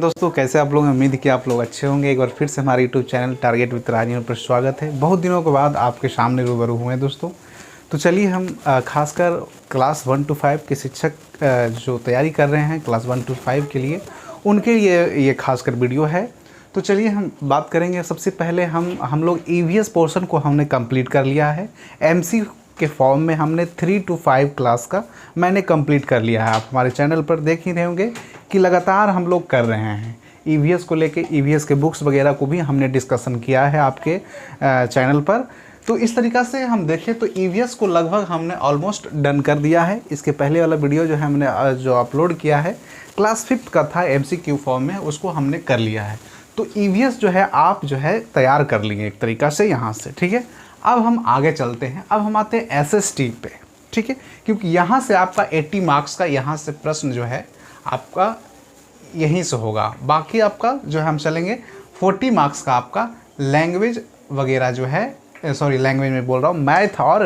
दोस्तों कैसे आप लोग, उम्मीद कि आप लोग अच्छे होंगे। एक बार फिर से हमारे यूट्यूब चैनल टारगेट विद राजन पर स्वागत है। बहुत दिनों के बाद आपके सामने रूबरू हुए हैं दोस्तों। तो चलिए हम खासकर क्लास 1 to 5 के शिक्षक जो तैयारी कर रहे हैं क्लास 1 to 5 के लिए, उनके लिए ये खासकर वीडियो है। तो चलिए हम बात करेंगे। सबसे पहले हम लोग ईवीएस पोर्शन को हमने कंप्लीट कर लिया है। एमसी के फॉर्म में हमने 3 to 5 क्लास का मैंने कंप्लीट कर लिया है। आप हमारे चैनल पर देख ही रहे होंगे कि लगातार हम लोग कर रहे हैं ईवीएस को लेके। ईवीएस के बुक्स वगैरह को भी हमने डिस्कशन किया है आपके चैनल पर। तो इस तरीक़ा से हम देखें तो ईवीएस को लगभग हमने ऑलमोस्ट डन कर दिया है। इसके पहले वाला वीडियो जो है हमने जो अपलोड किया है क्लास 5 का था, एमसीक्यू फॉर्म में, उसको हमने कर लिया है। तो ईवीएस जो है आप जो है तैयार कर लेंगे एक तरीक़ा से यहाँ से, ठीक है। अब हम आगे चलते हैं। अब हम आते हैं एसएसटी पे, ठीक है, क्योंकि यहाँ से आपका 80 मार्क्स का यहाँ से प्रश्न जो है आपका यहीं से होगा। बाकी आपका जो है हम चलेंगे 40 मार्क्स का आपका लैंग्वेज वगैरह जो है, सॉरी लैंग्वेज में बोल रहा हूँ, मैथ और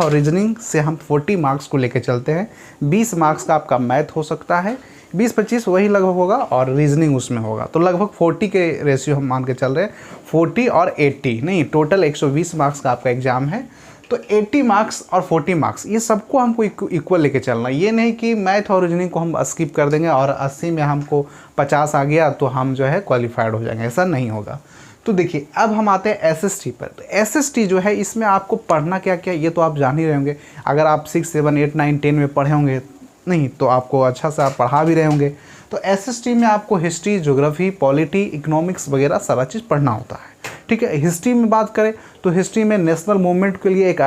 रीजनिंग से हम 40 मार्क्स को लेकर चलते हैं। 20 मार्क्स का आपका मैथ हो सकता है, 20-25 वही लगभग होगा और रीजनिंग उसमें होगा। तो लगभग 40 के रेशियो हम मान के चल रहे हैं। 40 और 80 नहीं, टोटल 120 मार्क्स का आपका एग्ज़ाम है। तो 80 मार्क्स और 40 मार्क्स ये सबको हमको इक्वल लेके चलना। ये नहीं कि मैथ और रीजनिंग को हम स्किप कर देंगे और 80 में हमको 50 आ गया तो हम जो है क्वालिफाइड हो जाएंगे, ऐसा नहीं होगा। तो देखिए अब हम आते हैं एसएसटी पर। तो एसएसटी जो है इसमें आपको पढ़ना क्या क्या ये तो आप जान ही रहे होंगे। अगर आप 6, 7, 8, 9, 10 में पढ़े होंगे नहीं तो आपको अच्छा से आप पढ़ा भी रहे होंगे। तो एसएसटी में आपको हिस्ट्री, ज्योग्राफी, पॉलिटी, इकोनॉमिक्स वगैरह सारा चीज़ पढ़ना होता है, ठीक है। हिस्ट्री में बात करें तो हिस्ट्री में नेशनल मूवमेंट के लिए एक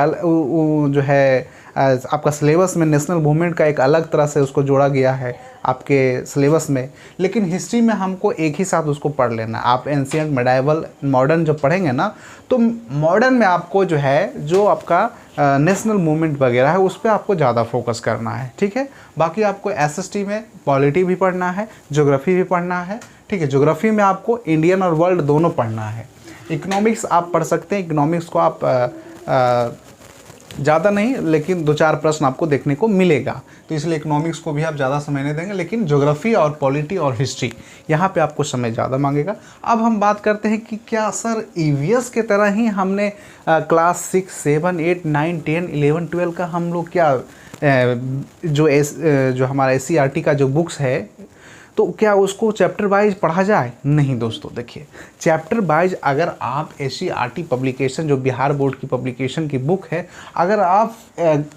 जो है आपका सिलेबस में नेशनल मूवमेंट का एक अलग तरह से उसको जोड़ा गया है आपके सिलेबस में। लेकिन हिस्ट्री में हमको एक ही साथ उसको पढ़ लेना। आप एंशिएंट, मेडाइवल, मॉडर्न जब पढ़ेंगे ना तो मॉडर्न में आपको जो है जो आपका नेशनल मूवमेंट वगैरह है उस पर आपको ज़्यादा फोकस करना है, ठीक है। बाकी आपको एसएसटी में पॉलिटी भी पढ़ना है, ज्योग्राफी भी पढ़ना है, ठीक है। ज्योग्राफी में आपको इंडियन और वर्ल्ड दोनों पढ़ना है। इकोनॉमिक्स आप पढ़ सकते हैं। इकोनॉमिक्स को आप ज़्यादा नहीं लेकिन 2-4 प्रश्न आपको देखने को मिलेगा, तो इसलिए इकोनॉमिक्स को भी आप ज़्यादा समय नहीं देंगे। लेकिन ज्योग्राफी और पॉलिटी और हिस्ट्री यहाँ पे आपको समय ज़्यादा मांगेगा। अब हम बात करते हैं कि क्या सर ईवीएस के तरह ही हमने क्लास 6, 7, 8, 9, 10, 11, 12 का हम लोग क्या जो हमारा एससीईआरटी का जो बुक्स है तो क्या उसको चैप्टर वाइज पढ़ा जाए? नहीं दोस्तों, देखिए चैप्टर वाइज अगर आप एससीईआरटी पब्लिकेशन जो बिहार बोर्ड की पब्लिकेशन की बुक है, अगर आप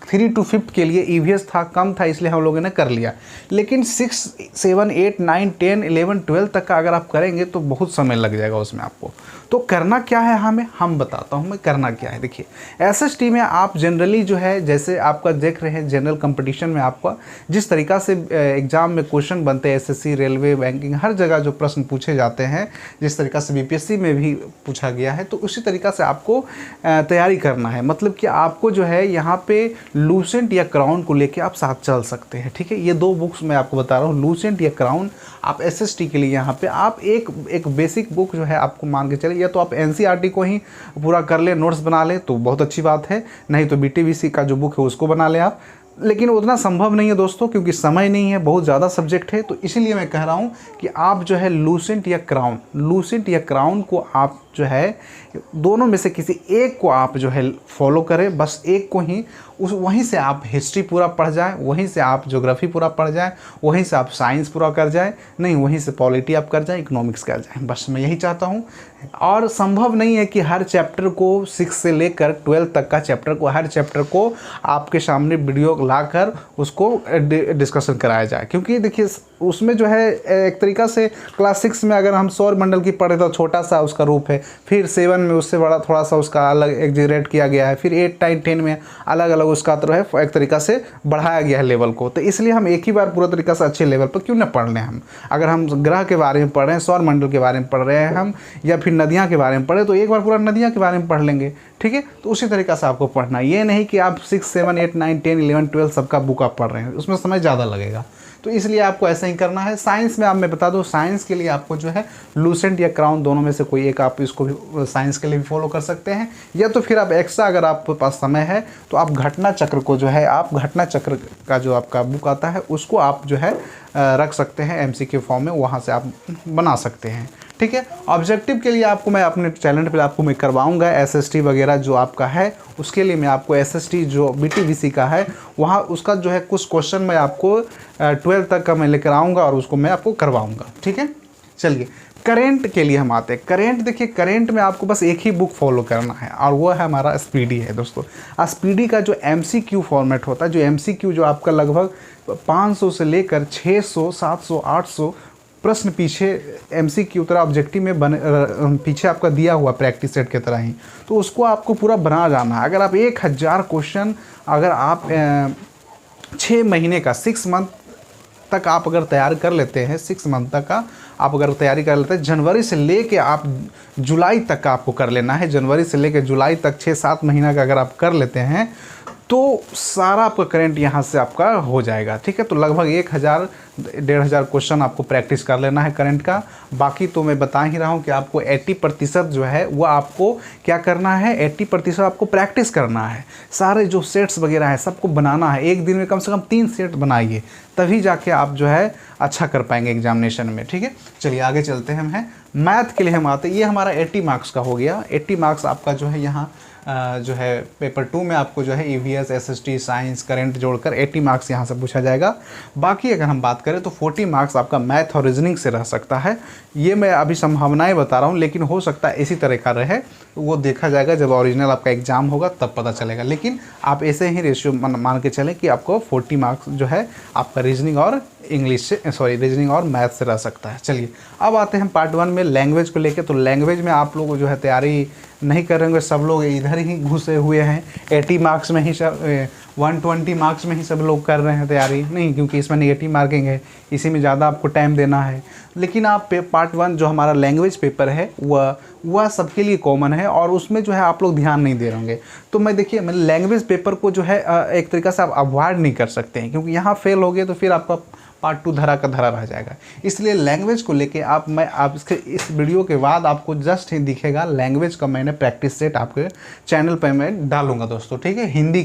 3 to 5 के लिए ईवीएस था, कम था इसलिए हम लोगों ने कर लिया। लेकिन 6, 7, 8, 9, 10, 11, 12 तक का अगर आप करेंगे तो बहुत समय लग जाएगा उसमें आपको। तो करना क्या है हमें, हम बताता हूँ मैं करना क्या है। देखिए एसएसटी में आप जनरली जो है जैसे आपका देख रहे हैं जनरल कंपटीशन में आपका जिस तरीक़ा से एग्ज़ाम में क्वेश्चन बनते हैं, एसएससी, रेलवे, बैंकिंग, हर जगह जो प्रश्न पूछे जाते हैं, जिस तरीक़ा से बीपीएससी में भी पूछा गया है, तो उसी तरीक़ा से आपको तैयारी करना है। मतलब कि आपको जो है यहाँ पे लूसेंट या क्राउन को लेके आप साथ चल सकते हैं, ठीक है। ये 2 बुक्स मैं आपको बता रहा हूँ, लूसेंट या क्राउन। आप एसएसटी के लिए यहाँ पे आप एक बेसिक बुक जो है आपको मान के चले, या तो आप एनसीईआरटी को ही पूरा कर ले, नोट्स बना ले तो बहुत अच्छी बात है, नहीं तो बीटीबीसी का जो बुक है उसको बना लें आप। लेकिन उतना संभव नहीं है दोस्तों, क्योंकि समय नहीं है, बहुत ज़्यादा सब्जेक्ट है। तो इसीलिए मैं कह रहा हूँ कि आप जो है लूसेंट या क्राउन को आप जो है दोनों में से किसी एक को आप जो है फॉलो करें, बस एक को ही। वहीं से आप हिस्ट्री पूरा पढ़ जाएं, वहीं से आप ज्योग्राफी पूरा पढ़ जाएं, वहीं से आप साइंस पूरा कर जाएं, नहीं वहीं से पॉलिटी आप कर जाएं, इकोनॉमिक्स कर जाएं। बस मैं यही चाहता हूं। और संभव नहीं है कि हर चैप्टर को 6 से लेकर 12 तक का चैप्टर को, हर चैप्टर को आपके सामने वीडियो लाकर उसको डिस्कशन कराया जाए, क्योंकि देखिए उसमें जो है एक तरीक़ा से क्लास 6 में अगर हम सौर मंडल की पढ़े तो छोटा सा उसका रूप है, फिर 7 में उससे बड़ा थोड़ा सा उसका अलग एग्जीरेट किया गया है, फिर 8, 9, 10 में अलग अलग उसका तो है एक तरीक़ा से बढ़ाया गया है लेवल को। तो इसलिए हम एक ही बार पूरा तरीक़ा से अच्छे लेवल पर क्यों ना पढ़ लें। हम अगर हम ग्रह के बारे में पढ़ रहे हैं, सौर मंडल के बारे में पढ़ रहे हैं हम, या फिर नदियाँ के बारे में पढ़े तो एक बार पूरा नदियाँ के बारे में पढ़ लेंगे, ठीक है। तो उसी तरीक़ा से आपको पढ़ना, ये नहीं कि आप 6, 7, 8, 9, 10, 11, 12 सबका बुक आप पढ़ रहे हैं, उसमें समय ज़्यादा लगेगा। तो इसलिए आपको ऐसा ही करना है। साइंस में आप मैं बता दूँ, साइंस के लिए आपको जो है लूसेंट या क्राउन दोनों में से कोई एक आप इसको भी साइंस के लिए भी फॉलो कर सकते हैं, या तो फिर आप एक्स्ट्रा अगर आपके पास समय है तो आप घटना चक्र को जो है, आप घटना चक्र का जो आपका बुक आता है उसको आप जो है रख सकते हैं एमसीक्यू फॉर्म में, वहाँ से आप बना सकते हैं। ठीक है, ऑब्जेक्टिव के लिए आपको मैं अपने चैनल पे आपको मैं करवाऊंगा एसएसटी वगैरह जो आपका है, उसके लिए मैं आपको एसएसटी जो बीटीबीसी का है वहाँ उसका जो है कुछ क्वेश्चन मैं आपको 12 तक का मैं लेकर आऊँगा और उसको मैं आपको करवाऊँगा। ठीक है, चलिए करेंट के लिए हम आते हैं। करेंट देखिए, करेंट में आपको बस एक ही बुक फॉलो करना है और वो है हमारा स्पीडी है दोस्तों। स्पीडी का जो एमसीक्यू फॉर्मेट होता है, जो एमसीक्यू जो आपका लगभग 500 से लेकर 600 700 800 प्रश्न पीछे एमसीक्यू तरह ऑब्जेक्टिव में बने पीछे आपका दिया हुआ प्रैक्टिस सेट की तरह ही, तो उसको आपको पूरा बना जाना है। अगर आप 1000 क्वेश्चन अगर आप 6 महीने का 6 मंथ तक आप अगर तैयार कर लेते हैं, 6 मंथ तक का आप अगर तैयारी कर लेते हैं, जनवरी से लेके आप जुलाई तक का आपको कर लेना है। जनवरी से लेके जुलाई तक 6-7 महीना का अगर आप कर लेते हैं तो सारा आपका करंट यहाँ से आपका हो जाएगा। ठीक है, तो लगभग 1000-1500 क्वेश्चन आपको प्रैक्टिस कर लेना है करंट का। बाकी तो मैं बता ही रहा हूँ कि आपको 80% जो है वो आपको क्या करना है, 80% आपको प्रैक्टिस करना है। सारे जो सेट्स वगैरह है सबको बनाना है। एक दिन में कम से कम 3 सेट बनाइए, तभी जाके आप जो है अच्छा कर पाएंगे एग्जामिनेशन में। ठीक है, चलिए आगे चलते हैं। मैथ के लिए हम आते हैं। ये हमारा 80 मार्क्स का हो गया। 80 मार्क्स आपका जो है यहाँ जो है पेपर 2 में आपको जो है ईवीएस, एसएसटी, साइंस, करंट जोड़कर 80 मार्क्स यहाँ से पूछा जाएगा। बाकी अगर हम बात करें तो 40 मार्क्स आपका मैथ और रीजनिंग से रह सकता है। ये मैं अभी संभावनाएं बता रहा हूँ, लेकिन हो सकता है इसी तरह का रहे, वो देखा जाएगा जब ओरिजिनल आपका एग्जाम होगा तब पता चलेगा। लेकिन आप ऐसे ही रेशियो मान के चलें कि आपको 40 मार्क्स जो है आपका रीजनिंग और इंग्लिश से रीजनिंग और मैथ से रह सकता है। चलिए अब आते हैं पार्ट 1 में लैंग्वेज को लेके। तो लैंग्वेज में आप लोग जो है तैयारी नहीं करेंगे, सब लोग इधर ही घुसे हुए हैं। 80 मार्क्स में ही सब 120 मार्क्स में ही सब लोग कर रहे हैं तैयारी, नहीं क्योंकि इसमें नेगेटिव मार्किंग है, इसी में ज़्यादा आपको टाइम देना है। लेकिन आप पार्ट 1 जो हमारा लैंग्वेज पेपर है वह सबके लिए कॉमन है और उसमें जो है आप लोग ध्यान नहीं दे होंगे। तो मैं देखिए, मैं लैंग्वेज पेपर को जो है एक तरीक़ा से आप अवॉइड नहीं कर सकते हैं, क्योंकि यहाँ फेल हो गए तो फिर आपका पार्ट 2 धरा का धरा रह जाएगा। इसलिए लैंग्वेज को लेके आप इसके इस वीडियो के बाद आपको जस्ट ही दिखेगा लैंग्वेज का मैंने प्रैक्टिस सेट आपके चैनल पर मैं डालूंगा दोस्तों। ठीक है, हिंदी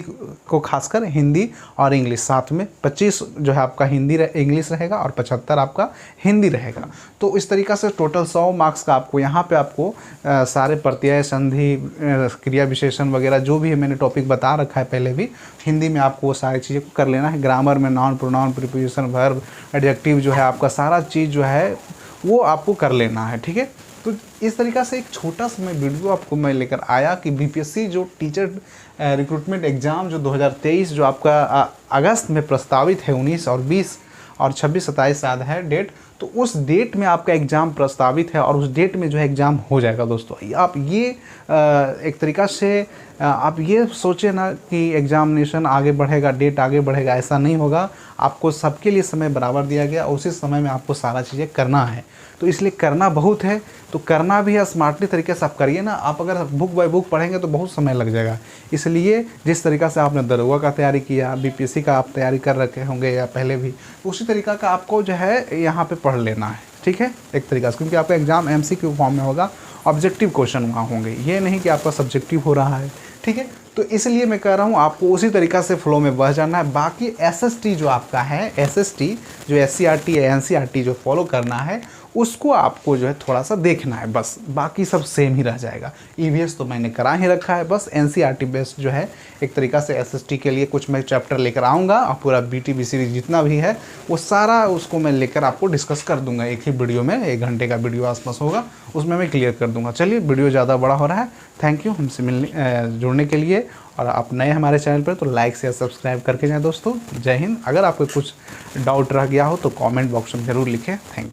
को खासकर हिंदी और इंग्लिश साथ में 25 जो है आपका हिंदी इंग्लिश रहेगा और 75 आपका हिंदी रहेगा। तो इस तरीक़ा से टोटल 100 मार्क्स का आपको यहाँ पे आपको सारे प्रत्यय, संधि, क्रिया विशेषण वगैरह जो भी है मैंने टॉपिक बता रखा है पहले भी, हिंदी में आपको वो सारी चीज़ें को कर लेना है। ग्रामर में noun, pronoun, preposition, verb, adjective जो है आपका सारा चीज़ जो है वो आपको कर लेना है। ठीक है, तो इस तरीक़ा से एक छोटा सा मैं वीडियो आपको मैं लेकर आया कि बीपीएससी जो टीचर रिक्रूटमेंट एग्ज़ाम जो 2023 जो आपका अगस्त में प्रस्तावित है, 19 और 20 और 26-27 शायद है डेट, तो उस डेट में आपका एग्ज़ाम प्रस्तावित है और उस डेट में जो है एग्ज़ाम हो जाएगा दोस्तों। आप ये एक तरीक़ा से आप ये सोचें ना कि एग्ज़ामिनेशन आगे बढ़ेगा, डेट आगे बढ़ेगा, ऐसा नहीं होगा। आपको सबके लिए समय बराबर दिया गया, उसी समय में आपको सारा चीज़ें करना है। तो इसलिए करना बहुत है, तो करना भी है स्मार्टली तरीके से आप करिए ना। आप अगर बुक बाय बुक पढ़ेंगे तो बहुत समय लग जाएगा। इसलिए जिस तरीक़ा से आपने दरोगा का तैयारी किया, बीपीएससी का आप तैयारी कर रखे होंगे या पहले भी, उसी तरीक़ा का आपको जो है यहाँ पे पढ़ लेना है। ठीक है, एक तरीक़ा से, क्योंकि आपका एग्ज़ाम एमसीक्यू फॉर्म में होगा, ऑब्जेक्टिव क्वेश्चन वहाँ होंगे, ये नहीं कि आपका सब्जेक्टिव हो रहा है। ठीक है, तो इसलिए मैं कह रहा हूँ आपको उसी तरीक़ा से फ्लो में बह जाना है। बाकी एसएसटी जो आपका है, एसएसटी जो एससीईआरटी या एनसीईआरटी जो फॉलो करना है उसको आपको जो है थोड़ा सा देखना है, बस बाकी सब सेम ही रह जाएगा। ईवीएस तो मैंने करा ही रखा है, बस एनसीईआरटी बेस्ड जो है एक तरीक़ा से एसएसटी के लिए कुछ मैं चैप्टर लेकर आऊँगा और पूरा बीटीबीसी जितना भी है वो सारा उसको मैं लेकर आपको डिस्कस कर दूंगा एक ही वीडियो में। 1 घंटे का वीडियो आसपास होगा, उसमें मैं क्लियर कर दूंगा। चलिए, वीडियो ज़्यादा बड़ा हो रहा है। थैंक यू हमसे जुड़ने के लिए, और आप नए हमारे चैनल पर तो लाइक शेयर सब्सक्राइब करके जाएँ दोस्तों। जय हिंद। अगर आपको कुछ डाउट रह गया हो तो कमेंट बॉक्स में ज़रूर लिखें। Thank you.